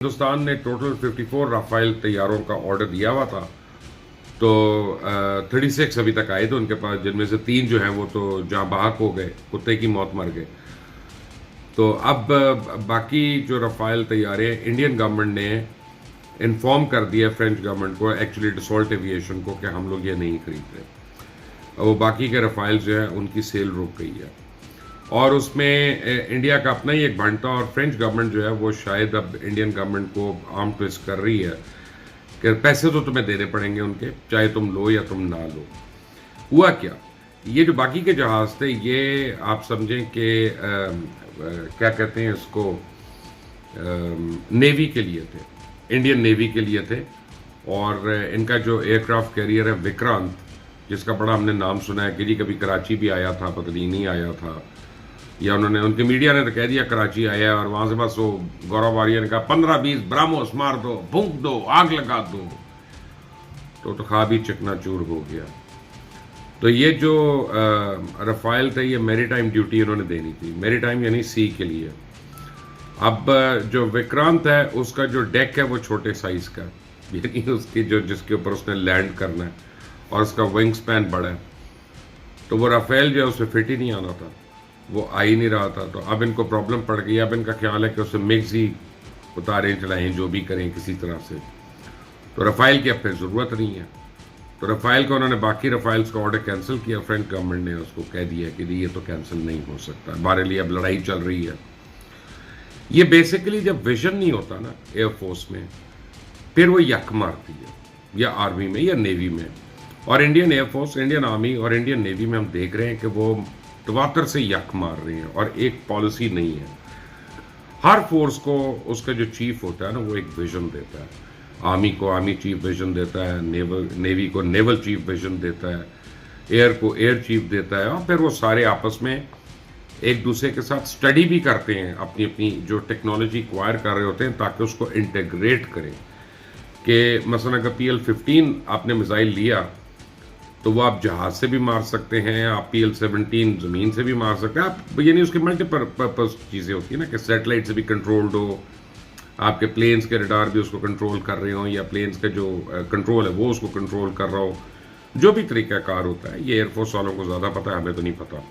हिंदुस्तान ने total 54 Rafale तैयारों का order दिया हुआ था, तो 36 अभी तक आए थे उनके पास, जिनमें से 3 जो हैं वो तो जहाँ बहक हो गए, कुत्ते की मौत मर गए। तो अब बाकी जो राफेल तैयारे हैं, इंडियन गवर्नमेंट ने इन्फॉर्म कर दिया फ्रेंच गवर्नमेंट को, एक्चुअली डसॉल्ट एविएशन को, कि हम लोग ये नहीं खरीद रहे। वो बाकी के राफेल जो है उनकी सेल रुक गई है, और उसमें इंडिया का अपना ही एक भंड था, और फ्रेंच गवर्नमेंट जो है वो शायद अब इंडियन गवर्नमेंट को आर्म ट्विस्ट कर रही है कि पैसे तो तुम्हें देने पड़ेंगे उनके, चाहे तुम लो या तुम ना लो। हुआ क्या, ये जो बाकी के जहाज थे ये आप समझें कि क्या कहते हैं इसको, नेवी के लिए थे, इंडियन नेवी के लिए थे। और इनका जो एयरक्राफ्ट कैरियर है विक्रांत, जिसका बड़ा हमने नाम सुना है कि जी कभी कराची भी आया था, पता नहीं आया था, या उन्होंने, उनके मीडिया ने तो कह दिया कराची आया, और वहां से बस वो गौरव आर्य ने कहा 15-20 ब्राह्मोस मार दो, फूंक दो, आग लगा दो, तो ख्वाब ही चकनाचूर हो गया। तो ये जो राफेल थे, ये मैरीटाइम ड्यूटी इन्होंने देनी थी, मैरीटाइम यानी सी के लिए। अब जो विक्रांत है उसका जो डेक है वो छोटे साइज का, यानी उसकी जो जिसके ऊपर उसने लैंड करना है, और उसका विंग स्पैन बड़ा है, तो वो राफेल जो है उसमें फिट ही नहीं आना था, वो आ ही नहीं रहा था। तो अब इनको प्रॉब्लम पड़ गई। अब इनका ख्याल है कि उसे मिक्स ही उतारें चलाएं, जो भी करें किसी तरह से। तो राफेल की अब फिर ज़रूरत नहीं है, तो राफेल को उन्होंने बाकी राफेल्स का ऑर्डर कैंसिल किया। फ्रेंच गवर्नमेंट ने उसको कह दिया कि ये तो कैंसिल नहीं हो सकता, हमारे लिए अब लड़ाई चल रही है। ये बेसिकली जब विजन नहीं होता ना एयरफोर्स में, फिर वो यक मारती है, या आर्मी में या नेवी में। और इंडियन एयरफोर्स, इंडियन आर्मी और इंडियन नेवी में हम देख रहे हैं कि वो तवातर से यक मार रहे हैं, और एक पॉलिसी नहीं है। हर फोर्स को उसका जो चीफ होता है ना, वो एक विजन देता है। आर्मी को आर्मी चीफ विजन देता है, नेवी को नेवल चीफ विजन देता है, एयर को एयर चीफ देता है, और फिर वो सारे आपस में एक दूसरे के साथ स्टडी भी करते हैं, अपनी अपनी जो टेक्नोलॉजी एक्वायर कर रहे होते हैं, ताकि उसको इंटीग्रेट करें। कि मसलन अगर PL-15 आपने मिसाइल लिया, तो वो आप जहाज से भी मार सकते हैं, आप PL-17 ज़मीन से भी मार सकते हैं, आप यानी उसकी मल्टीपर्पज़ चीज़ें होती है ना, कि सैटेलाइट से भी कंट्रोल्ड हो, आपके प्लेन्स के रडार भी उसको कंट्रोल कर रहे हो, या प्लेन्स का जो कंट्रोल है वो उसको कंट्रोल कर रहा हो। जो भी तरीक़ाकार होता है, ये एयरफोर्स वालों को ज़्यादा पता है, हमें तो नहीं पता।